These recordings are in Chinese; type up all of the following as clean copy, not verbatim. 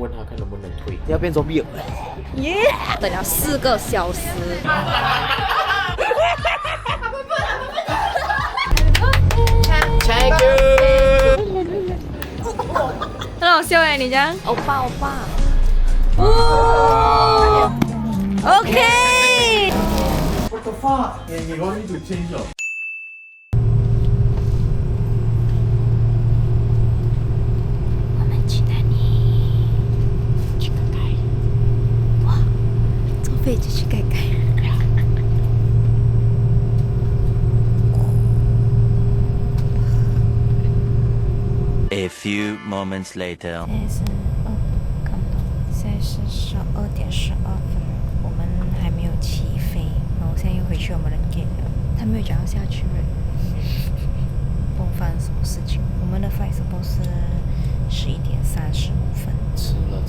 问他看能不能退，要变作 B。耶！等了4个小时。Thank you。很好笑哎，你这样。欧巴，欧巴。OK。 What the fuck? You want me to change your? 我们去哪里？去盖盖。哇，坐飞机去盖盖。A few moments later. 现在是看不到，现在是12点12分，我们还没有起飞，然后现在又回去我们的 gate 了。他没有讲要下去了，不知道发生什么事情。我们的 flight suppose 是11点35分。迟了。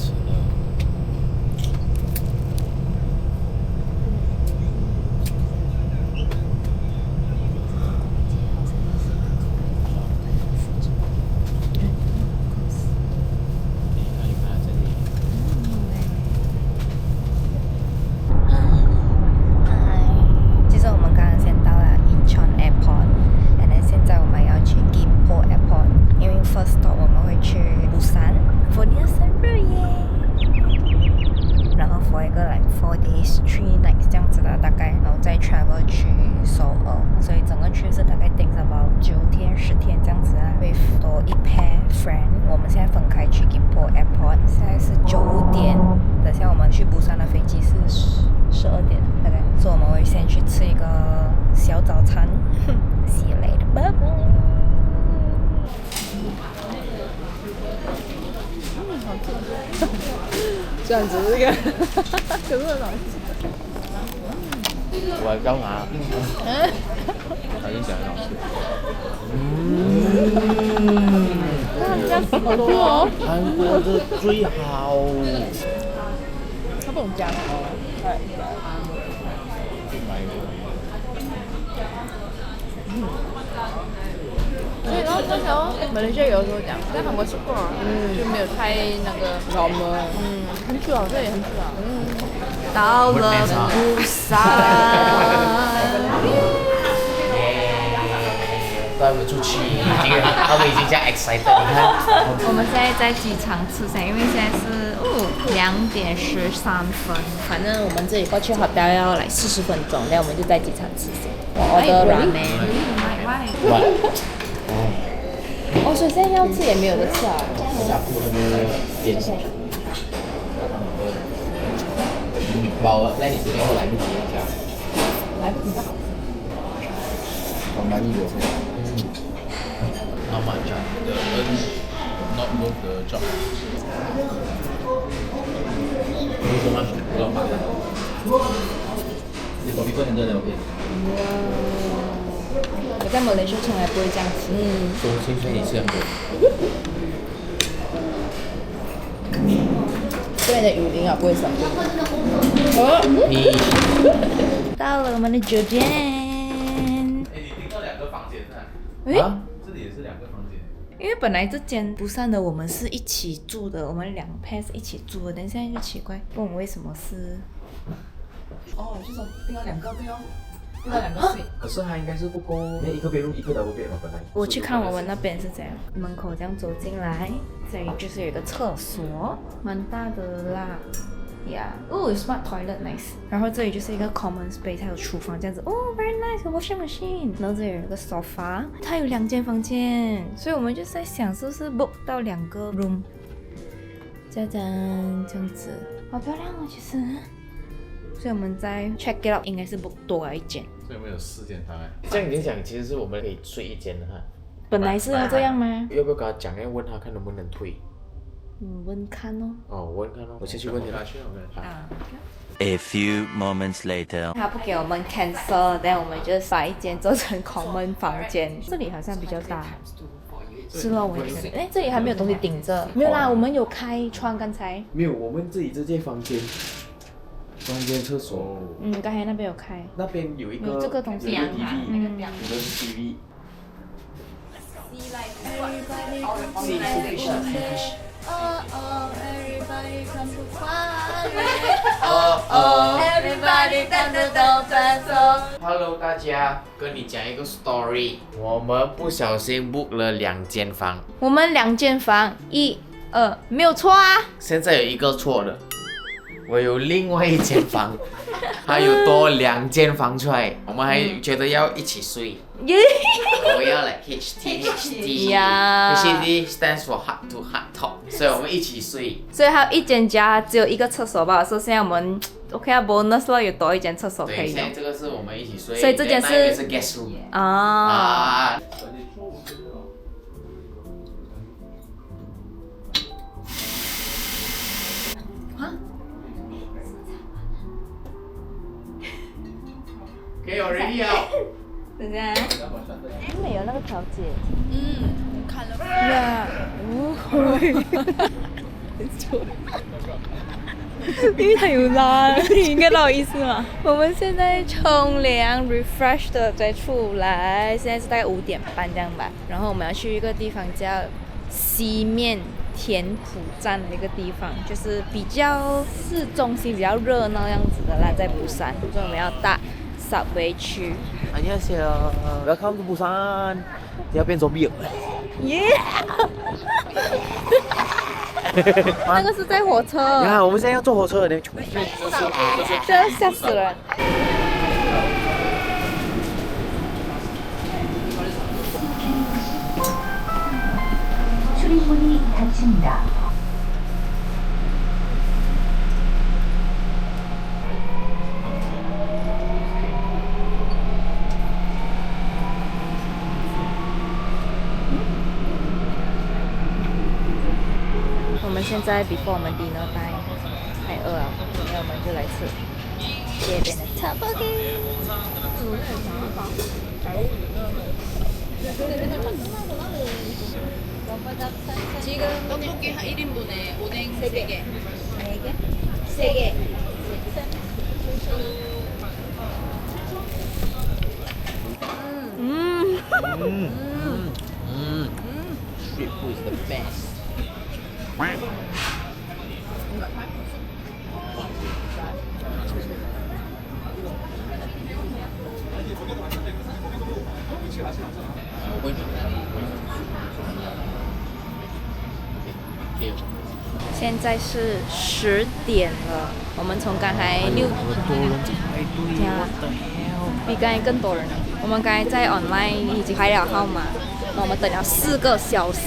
其实我们刚刚先到了 Incheon Airport，and then 现在我们要去 Gimpo Airport， 因为 first stop 我们会去釜山 for 你的生日耶。然后 for 一个 like 4 days 3 nights 这样子的大概，然后再 travel 去首尔，所以整个 trip 是大概 takes about 9天10天这样子啊。with 多一 pair friend， 我们现在分开去 Gimpo Airport， 现在是9点，等下我们去釜山的飞机是12点大概，所以我们会先去吃一个小早餐。See you later， 拜拜。好吃。这样子这个，可是很好吃。我要拿。他已经讲很好吃。那加什么多？韩国的最好。它不能加哦。所以然后那时候马来西亚有时候讲，在韩国吃过，就没有太那个老么，很久了，这也很久了，到了釜山，带我出去，他们已经这样 excited， 你看。我们现在在机场吃噻，因为现在是2点13分，反正我们这里过去 hotel 要来40分钟，然后我们就在机场吃噻。我 order ramen。哦，所以现在要吃也没有得吃啊。下铺那个点心。我那你这边会来不及一下。来不及。我满意的。How much? The earn not worth the job. So much? 你搞一个人真的 OK。我在马来西亚从来不会这样吃。中心所以你吃很多。这边的语音啊不会少。你。到了我们的酒店。哎，你订到2个房间是吧？啊？这里也是2个房间。因为本来这间不散的我们是一起住的，我们2 pair 是一起住的，但现在就奇怪，问我为什么是？哦，就说订了2个对哦，订了2个睡。可是它应该是不够，一个 bedroom 一个 double bed 嘛，本来。我去看我们那边是这样，门口这样走进来，这里就是有一个厕所，蛮大的啦。Yeah， 哦 ，smart toilet nice。然后这里就是一个 common space， 还有厨房这样子，哦 ，very nice， washing machine。然后这里有一个 sofa， 它有2间房间，所以我们就在想是不是 book 到2个 room。짜잔，这样子，好漂亮哦，其实。所以我们在 check it out， 应该是 book 多了1间。所以我们有4间房哎。这样你讲，其实是我们可以睡一间的哈。本来是要这样吗？要不要跟他讲？要问他看能不能退。问看哦。哦，问看哦，我先去问他。啊。A few moments later. 他不给我们 cancel， 但我们就把一间做成 common 房间。这里好像比较大。是咯，我也觉得。哎，这里还没有东西顶着。没有啦，我们有开窗刚才。没有，我们这里这间房间厕所。刚才那边有开。那边有一个。有这个东西。有个 TV， 有个 TV。Everybody Everybody dance the dance Hello， 大家，跟你讲一个 story， 我们不小心 book 了2间房，我们2间房，1、2，没有错啊。现在有一个错的，我有另外1间房，还有多2间房出来，我们还觉得要一起睡。耶！我要来 HT 呀 HT stands for heart to heart talk， 所以我们一起睡。所以还有一间家只有1个厕所吧，所以现在我们 OK 啊 bonus 了，有多1间厕所可对，以用。现在这个是我们一起睡，所以这间是那边是 guest room 啊。给我 ready 了。等下，没有那个调节。看了吗？呀，因为它有拉，你应该知道我意思吗？我们现在冲凉 refresh 的再出来，现在是大概5点半这样吧。然后我们要去一个地方叫西面田浦站的一个地方，就是比较市中心、比较热闹样子的啦，在釜山，所以我们要搭 subway 去。안녕하세요。Welcome to Busan。要变zombie了。耶！那个是在火车。你看，我们现在要坐火车的，这吓死人！ 출입문이 닫힙니다.现在 before 我们 dinner time 太饿了，那我们就来吃街边的 tteokbokki。지금 떡볶이 1인분에 오뎅 3개. 3개. Street food is the best. Ôi. 现在是10点了，我们从刚才6，比刚才更多人了。我们刚才在 online 已经排了号码，那我们等了4个小时，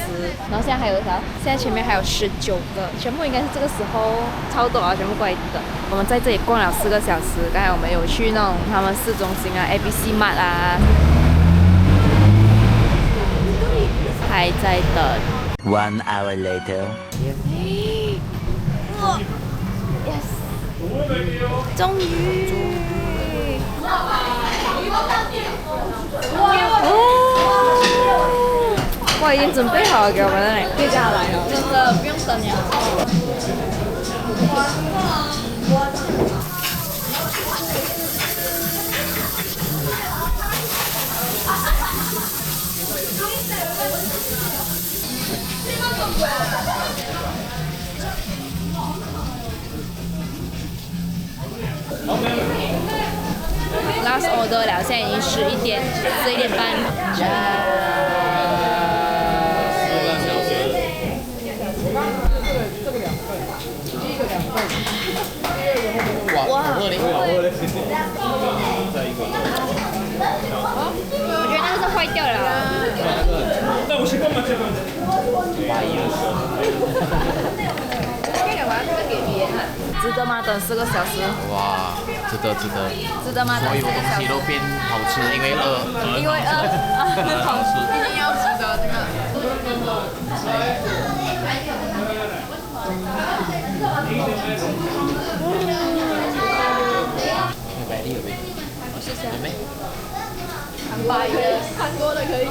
然后现在还有多少？现在前面还有19个，全部应该是这个时候超多啊，全部过来等。我们在这里逛了4个小时，刚才我们有去那种他们市中心啊 ，ABC Mart 啊，还在等。 1 hour later. Yes， 终于！哇，已经准备好了给我们了，可以下来了，真的不用等了。Last order 了，现在已经11点半。哇，好热嘞！我觉得那个是坏掉了。值得吗？等4个小时。哇，值得值得。值得吗？所有东西都变好吃，因为饿。因为饿，好吃，一定要值得这个。有没有没？谢谢。有没？白的，韩国的可以。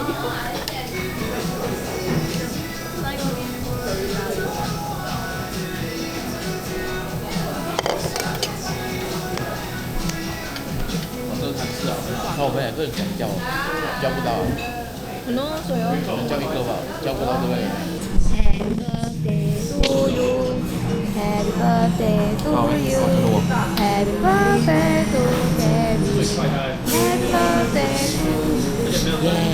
那我们2个人讲叫，叫不到。很多水哦。我们叫1个吧，叫不到对不对？ Happy birthday to you. Happy birthday. birthday to you. Happy birthday to Gabby. Happy birthday to you.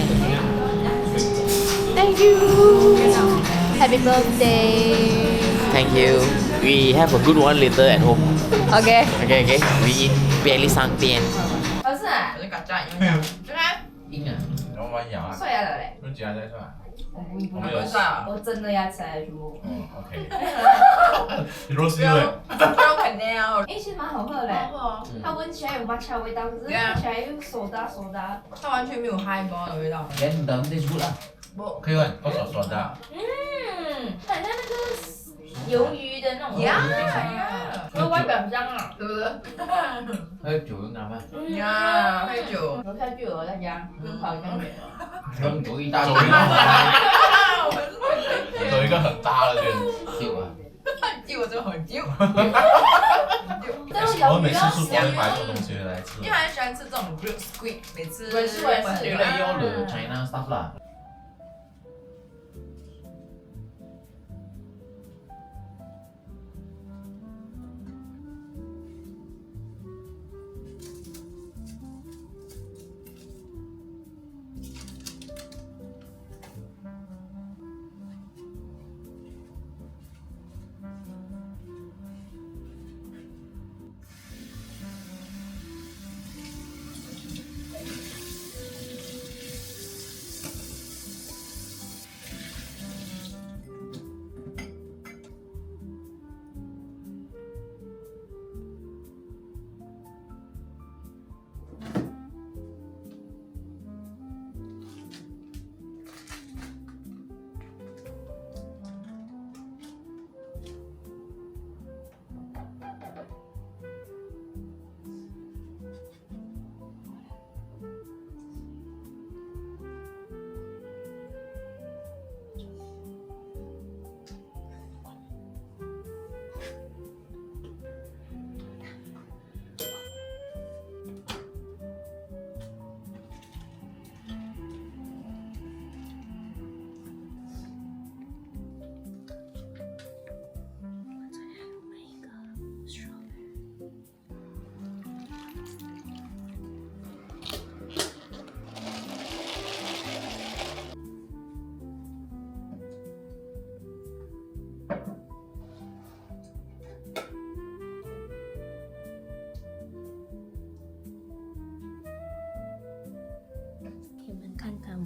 Thank you. Happy birthday. Thank you. We have a good one later at home. Okay. Okay. We eat barely something. 老师啊，我就搞炸，因为这个硬啊！然后玩牙，刷牙了嘞。用牙再算。我我没有炸，我真的牙齿来全部。哦，OK。你螺丝对？不用肯定啊，哎，其实蛮好喝的嘞。它闻起来有 matcha 的味道，可是看起来又soda。它完全没有 highball 的味道。Then dalam dia sebut lah. 可以玩，我手说的。很像那个鱿鱼的那种。呀，和外表很像啊。对不对？还有酒用拿吗？呀，喝酒。楼下就有在家，跟跑一样远。扔酒一大堆。有一个很大的酒啊！酒真的很酒。我每次出国就买这种东西来吃。因为很喜欢吃这种 grilled squid，每次我也是 Dia like all the China stuff lah.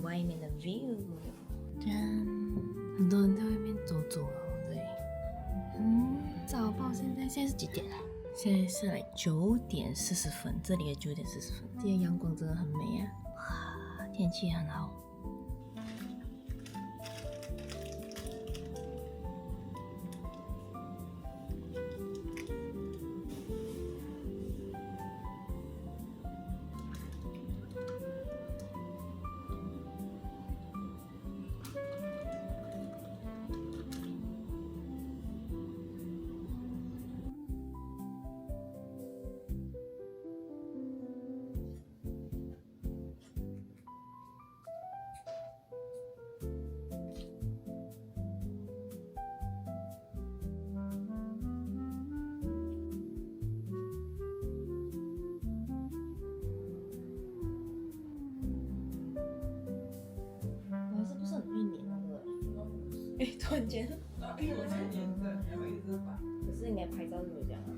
外面的 view， 这样很多人在外面走走了，对。早报现在是几点了？现在是来9:40，这里的9:40。今天阳光真的很美啊，哇，天气很好。哎，突然间，我在沿着，然后一直把。可是应该拍照是不是这样啊？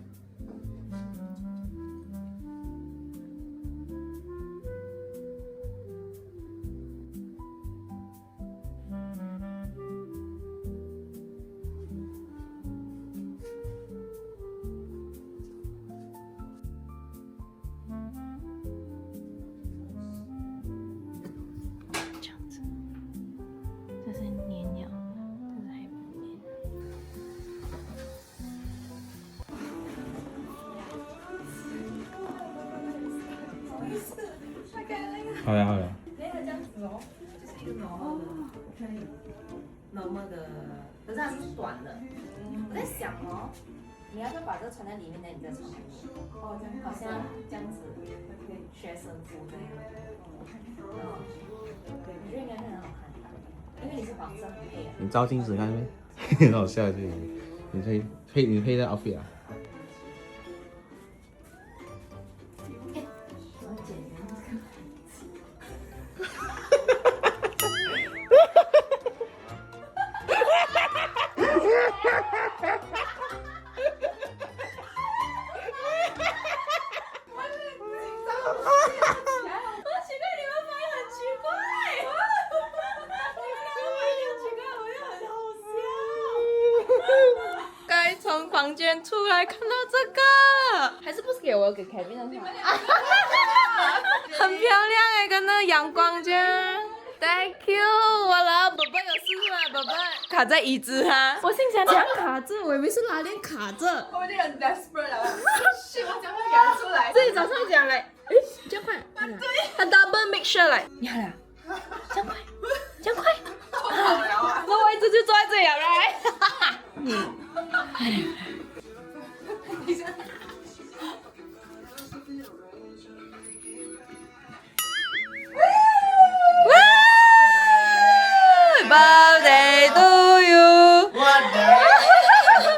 这样子，这是黏鸟。好呀好呀。那个这样子哦，就是一个 normal 的，可以 normal 的，可是它是短的。我在想哦，你要不要把这个穿在里面呢？你再穿。哦，这样好像这样子，学生服这样。对，我觉得应该会很好看，因为你是黄色很配啊。你照镜子看没？很好笑，就你配的 outfit 啊。房间出来看到这个，还是不是给我给 Kevin 的话？很漂亮哎，跟那个阳光这样。Thank you， 我了，宝宝有事是吗？宝宝卡在椅子哈，我心想讲卡着，我以为是拉链卡着。我们就很 desperate 了，是我讲话给他出来。所以早上讲来，诶，这样快，他 double make sure 来，你好了，这样快，这样快，那我一直就坐在这里了来。Birthday to you！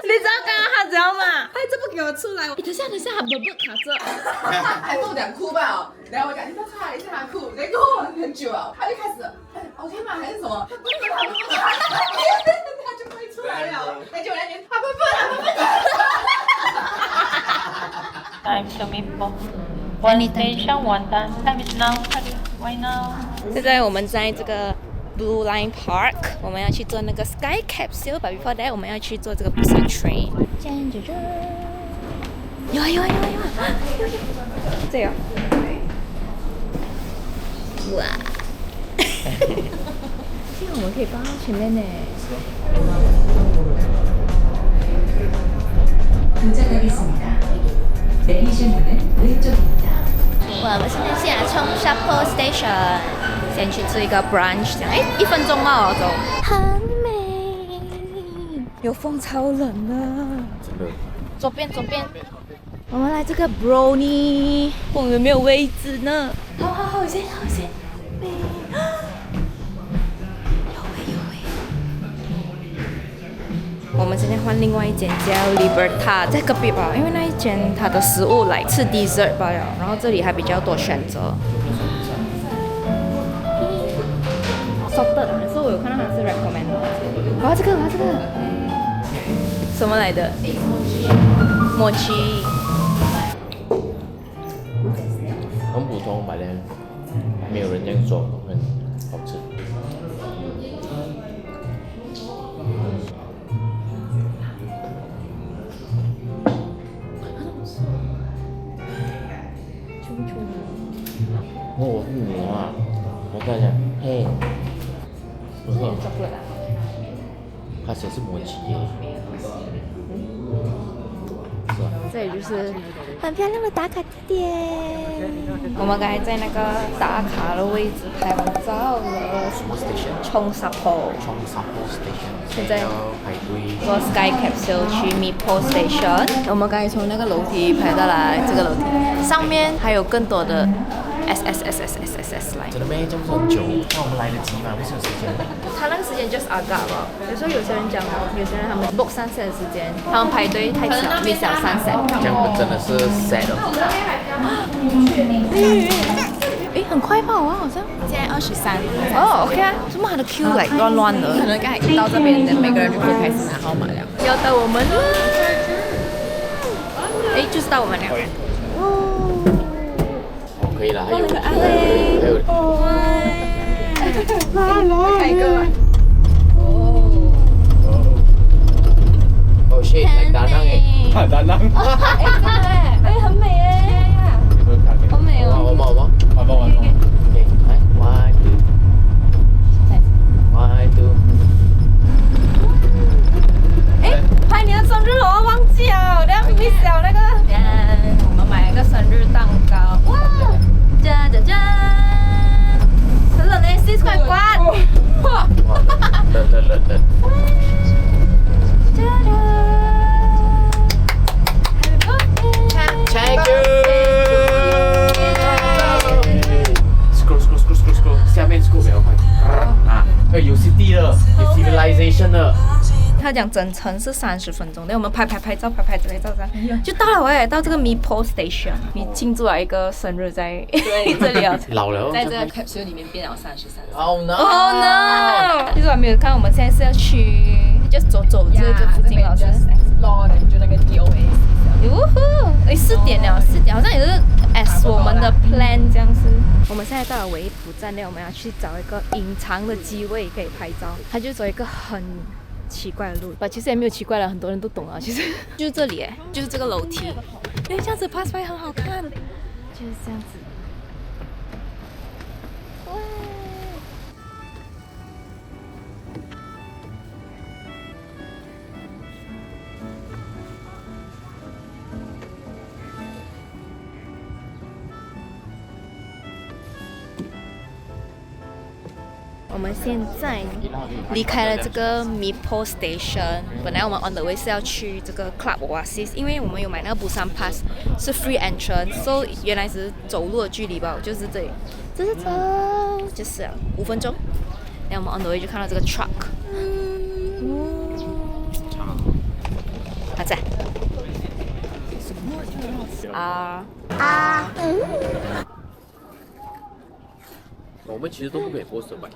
你知道刚刚他怎样吗？他一直不给我出来。等下，他宝宝卡着。还跟我讲哭吧哦，然后我讲你不要出来，你让他哭，结果很久了，他就开始OK 吗还是什么？他就会出来了，那就2年，他不。Time to meet for one station, one time. Time is now. Why now? 现在我们在这个 Blue Line Park， 我们要去坐那个 Sky Capsule，but before that 我们要去坐这个 Busan Train。有啊！这样。哇！这样我们可以放到前面呢。 도착하겠습니다. 내리실 문은 왼쪽입니다. 我们现在下冲 Shuttle Station， 先去吃一个 brunch， 这样1分钟嘛，走。很美，有风超冷的。真的。左边。我们来这个 brownie， 我们有没有位置呢？好，先。我们现在换另外一间叫 Libertad， 在隔壁吧，因为那一间它的食物来吃 dessert 罢了，然后这里还比较多选择。salted， 所以我有看到它是 recommend 的。哇，这个，什么来的？抹奇。很普通，反正没有人这样做，很好吃。我父母啊，我跟他讲，嘿，不是，他写是摩奇耶，是吧？这里就是很漂亮的打卡地点。我们刚才在那个打卡的位置拍完照了。什么 station？ 冲沙坡。冲沙坡 station。现在要排队。坐 Sky Capsule 去 Mipo Station。我们刚才从那个楼梯拍到来这个楼梯，上面还有更多的 S 来。真的没，这么很久，那我们来得及吗？不是有时间。他那个时间 just agak 吧。有时候有些人讲哦，有些人他们 book sunset 的时间，他们排队太少 ，miss 了 sunset。这样真的是 sad 哦。很快吧，我好像现在23。哦 ，OK 啊，怎么他的 queue like 乱的？可能刚才一到这边的每个人就可以开始拿号码了。要到我们了，就是到我们了。哦，可以了，还有，哪一个？哦 shit，like 达浪哎，达浪。很美哎，好美哦。我们。OK，来 ，one two。拍你的生日我忘记了，等下 miss 了那个。我们买了个生日蛋糕，哇！很冷呢，6块关。冷。Thank you。scroll， 下面 scroll 比较快。啊，有 city 了，有 civilization 了。他讲整程是30分钟，那我们拍照，就到了哎，到这个 Mipo Station， 你庆祝了一个生日在这里啊，老了，在这个 capsule 里面变了33。Oh no！ Oh no！ 其实我还没有看，我们现在是要去，就走这附近了，是。就那个 DOA。哟呵，4点了，好像也是 as 我们的 plan 这样子。我们现在到了唯一补站内，我们要去找一个隐藏的机位可以拍照。它就走一个很奇怪的路，其实也没有奇怪了，很多人都懂了。其实就是这里，就是这个楼梯，因为这样子 pass by 很好看，就是这样子。哇！我们现在离开了这个 Mipo Station， 本来我们 on the way 是要去这个 Club Oasis， 因为我们有买那个 Busan Pass， 是 free entrance， 所以原来只是走路的距离吧，就是这里，走，就是5分钟。然后我们 on the way 就看到这个 truck， 它在我们其实都不可以播什么，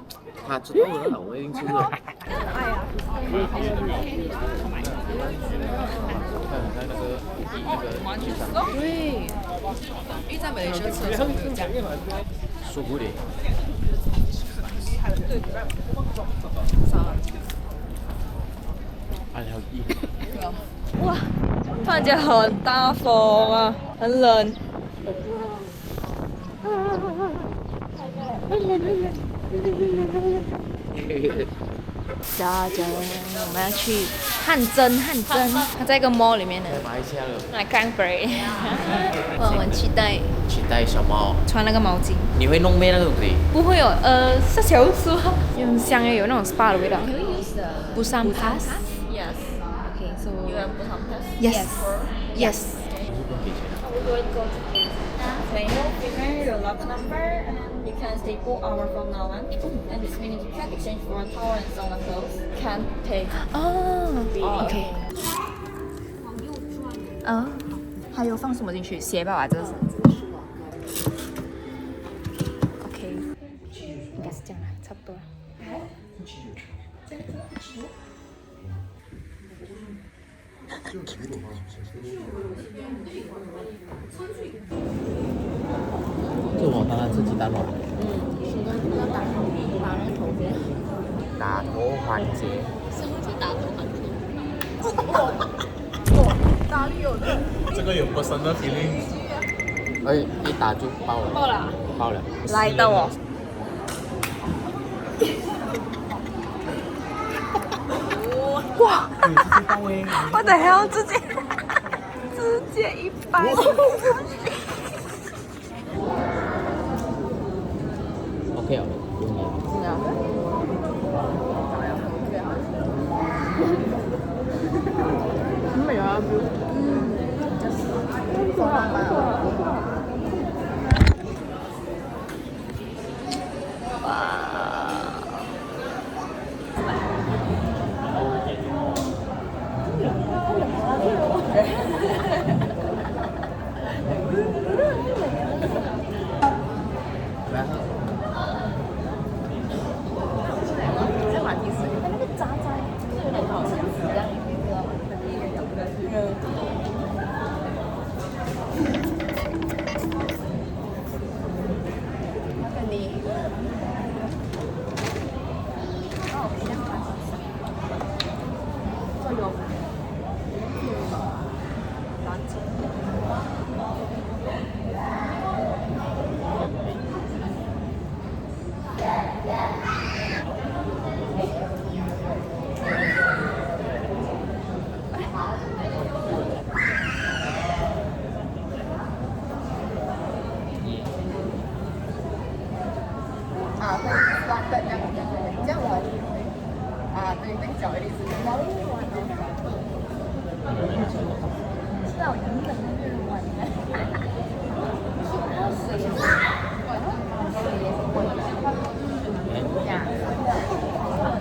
他知道了，我们已经吃了。对，因为在美国厕所没有这样。舒服点。哇，突然间很大风啊，很冷。짜잔，我们要去汗蒸，它在一个 mall 里面的。马来西亚的。来看 break， 我很期待。期待什么？穿那个毛巾。你会弄咩那个东西？不会有，是小说，就很香耶，有那种 SPA 的味道。Busan Pass。Yes. Okay, so. You have Busan Pass? Yes. Yes. When you prepare your lock number, and then you can stay 4 hours from now on. And this means you can exchange for a towel and sauna clothes. Can't pay. 哦 ，OK。还有放什么进去？鞋吧，这个是。OK， 应该是这样啦，差不多了。这我当然是鸡蛋咯。要打那个头先。打头环节。什么是打头环节？哪里有的？这个有 personal feeling。哎，一打就爆了。爆了。来到哦。哇！我的 hell， 直接100。OK 啊，不用很美啊！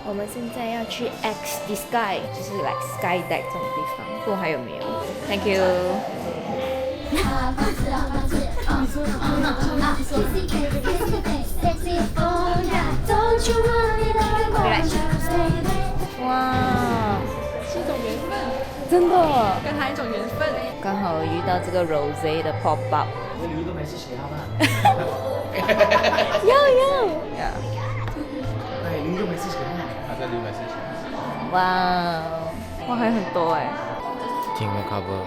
我们现在要去 X the Sky， 就是 like Sky Deck 这种地方，不知道还有没有 ？Thank you。哇，是一种缘分，真的，跟他一种缘分。刚好遇到这个 Rose 的 pop up。我留个 message 给他们。要。哎，留个 message 给他们。他在留 message。哇，哇还很多哎。听个 cover。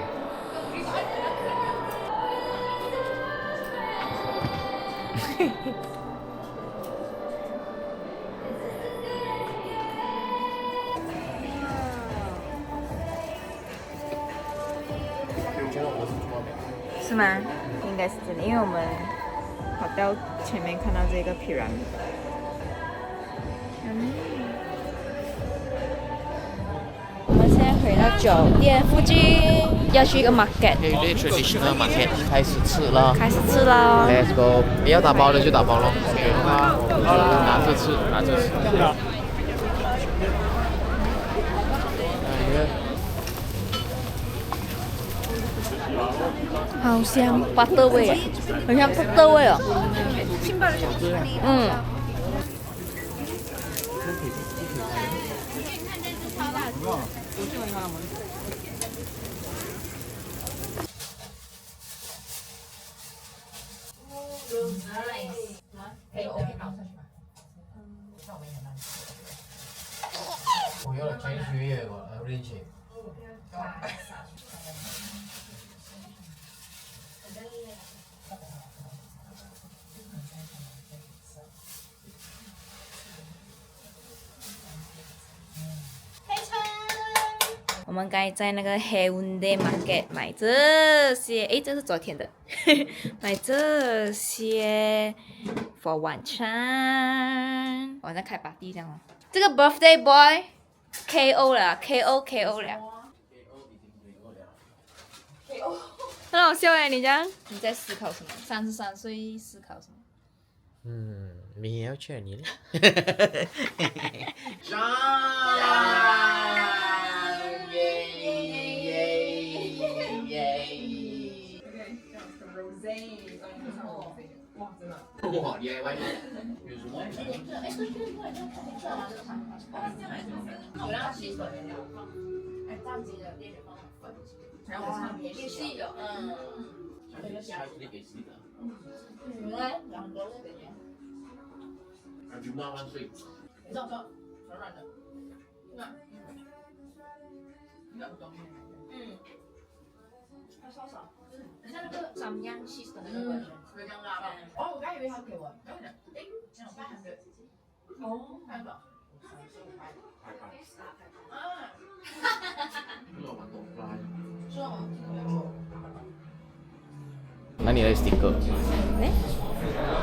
是吗？应该是这里，因为我们跑到前面看到这个 pyramid。我们现在回到酒店附近，要去一个 market， traditional market 开始吃了。开始吃了。 Let's go！ 不要打包的就打包咯。好了，拿着吃，拿着吃。好香，butter 味啊，很像 butter 味哦。嗯。我要了 Chinese New Year 我 arrange。我们刚才在那个 Haeundae Market 买这些，诶，这是昨天的，买这些 for 晚餐。晚上开 party 这样哦。这个 birthday boy KO 了，KO 了。很好笑哎，你这样，你在思考什么？33岁思考什么？มีแล้วเชื่อนี้เลย哇，DIY 有什么？然后唱也是有，祝妈万岁！你照说，软软的，那，它稍少，很像那个张央西的那个本身，会这样辣吗？哦，我刚以为他给我，哎，这样500，哦，看到，那你的 sticker？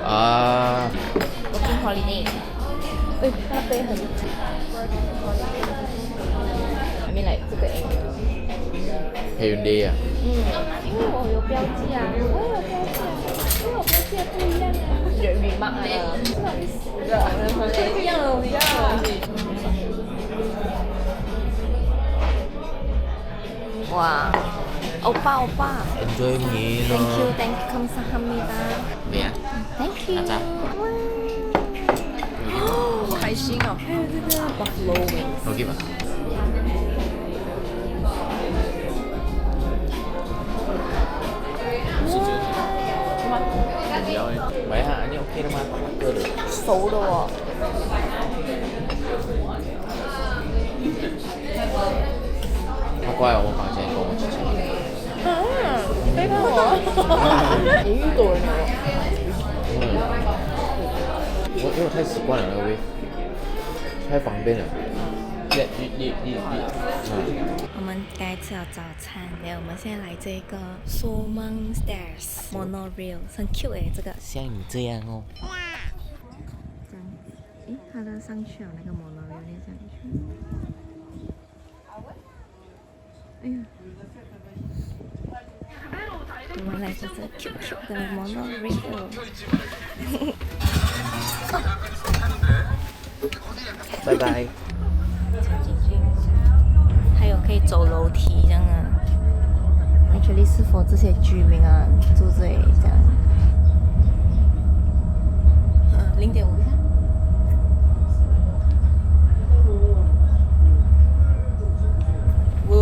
哎，Working holiday。哎，那杯很I mean like 这个 Hyundai 啊。因为我有标记啊，因为我标记的不一样啊。remark 啊，不一样的，不一样的。哇，欧巴。Enjoy me Thank you, 감사합니다. 네. Thank you. 가자. 好开心哦！还有这个 buffalo wings。 여기 봐. Vậy hả? Anh ok đâu mà không ăn được. 熟的哦。他过来我们房间跟我吃饭。背叛我！你遇到人了。因为我太习惯了那个味，太方便了。我们该吃了早餐，然后我们现在来这个 Solomon Stairs Monorail， 很 cute 哎，这个。像你这样哦。这样，诶，它的上去了那个 monorail 有点上去。哎呀。我们来这个 cute 的 monorail。拜拜。还有可以走楼梯这样啊。Actually 是否这些居民啊住这里这样？0.5一下。哇！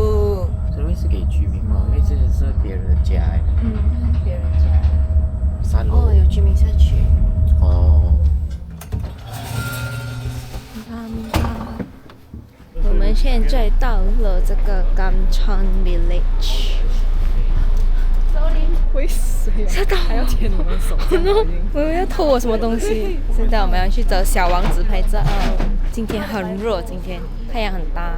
这边是给居民吗？因为这是别人的家哎。别人家。3楼。哦，有居民社区。哦。我们现这个 Gamcheon Village。会水吓到还要牵你们手，我要偷我什么东西？现在我们要去找小王子拍照。今天很热，今天太阳很大。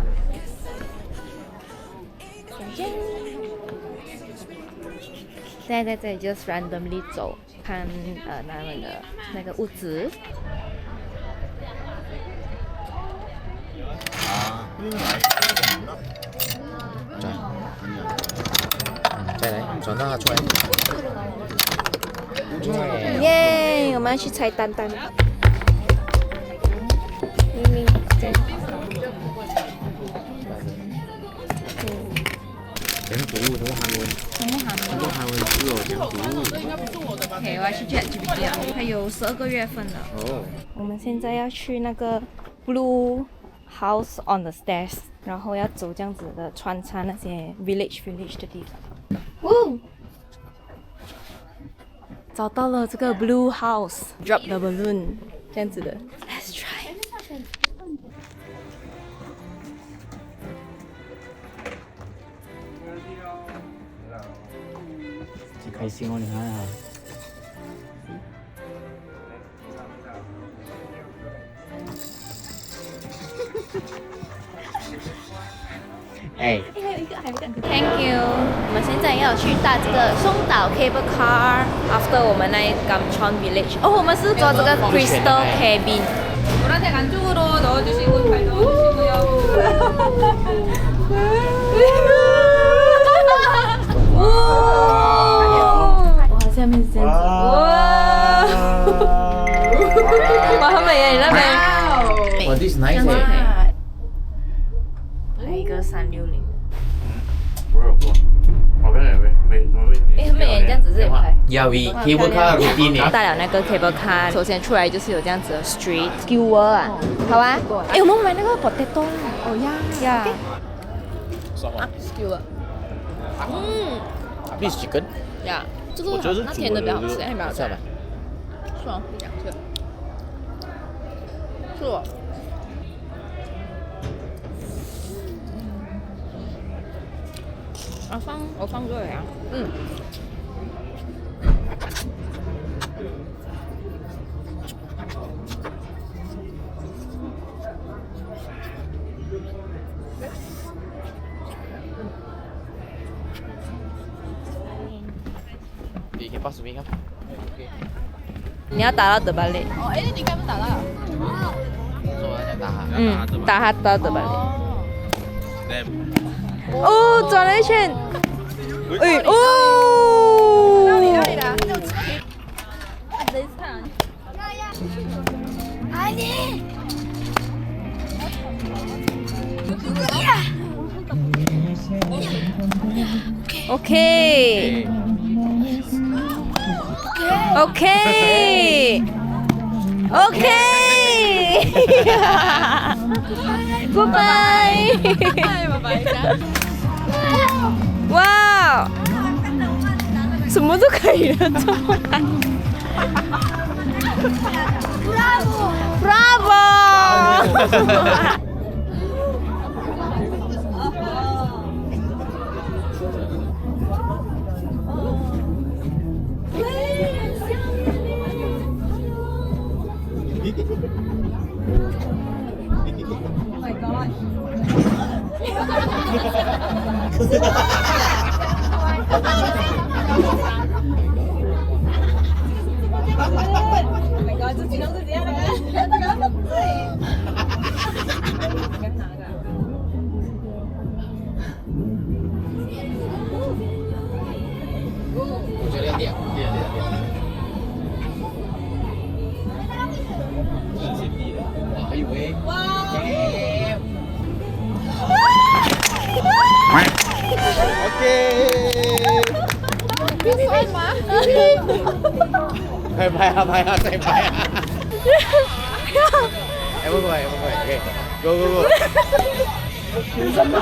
现在在这里 just randomly 走，看他们的那个屋子。再来，转到他出来。耶！我们要去拆蛋蛋。明明在。讲读什么韩文？什么韩文？什么韩文字哦？讲读。OK， 我要去 ChatGPT 了，还有12个月份了。哦。我们现在要去那个 Blue House on the Stairs， 然后要走这样子的穿插那些 village 的地方。哦，找到了这个 Blue House，Drop the balloon 这样子的。Let's try。挺开心哦，你看啊。哎 Thank you。我们现在要去搭这个松岛 Cable Car。After 我们来 Gamcheon Village。哦，我们是坐这个 Crystal Cabin。 노란색 안쪽으로 넣어주시고 발 넣어주시고요. 와, 下面是这样子。哇！哇，很美耶，你那边。哇，this nice 这样子可以哎。拍一个360。哎，很美耶，你这样子这里拍。要 we cable car routine 到了那个 cable car， 首先出来就是有这样子的 street skewer 啊，好啊。哎，我们买那个 potato。哦呀。skewer。Beef chicken。呀，这个我觉得是那甜的比较好吃，哎，没有是吧？是哦，是哦。我放这里啊。你可以80米看。你要打到德巴雷。哦，哎，你刚刚打到了。说要打哈。打他到德巴雷。哦，转了一圈。哎哦！哪里的？OK。Goodbye。哇，什么都可以了，这么难。Bravo！ 我觉得要点。我还以为。OK。拍啊，再拍啊！哎，不，OK，Go。凭什么？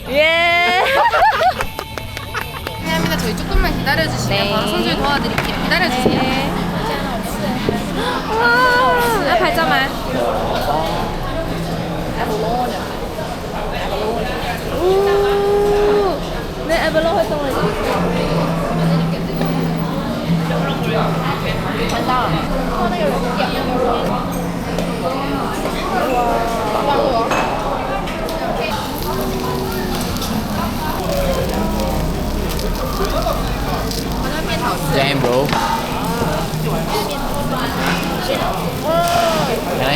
예. 미안합니다. 저희 조금만 기다려주시면 방송 중 도와드릴게요. 기다려주세요. 네. 要拍照吗？那 Abalone 会动了。看到了，哦，那个人点那个人。哇！帮我。好像面好吃。Damn bro. Can I?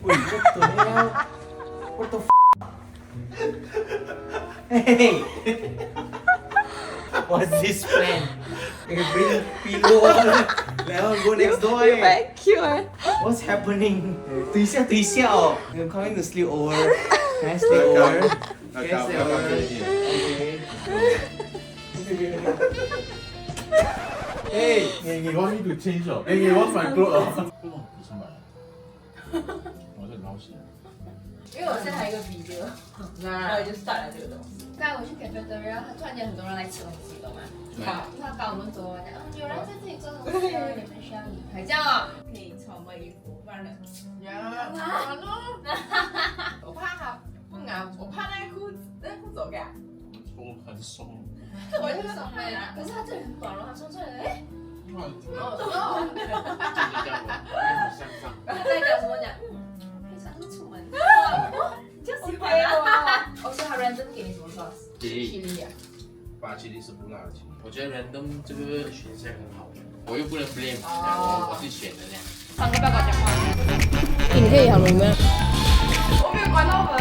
Wait, what the hell? What the Hey! What's this plan? You bring pillowแล้ว go next door Very cute. What's happening? 等一下哦 I'm coming to sleep over. Can I stay over? Can I stay over? Okay. Hey! You want me to change or? You want my clothes? 我很高兴。因为我现在还有一个 video，然后就 start 了这个东西。刚才我去 cafeteria，突然间很多人来吃东西，懂吗？好，他把我们走完，有人在这里做东西，你们需要离开，这样哦，可以穿我们衣服，不然呢？我怕他不拿，我怕那裤子走开。松很松。我就松开了，可是他这里很短了，他穿出来，哎。哦，然后再讲什么讲？可以穿出出门。就喜欢啊！我说他 random 给你什么 sauce？ chili 啊。8 chili 是不辣的 chili。我觉得 random 这个选项很好，我又不能 blame，我是选的这样。上个不要跟我讲话。你可以好了吗？我没有关到门。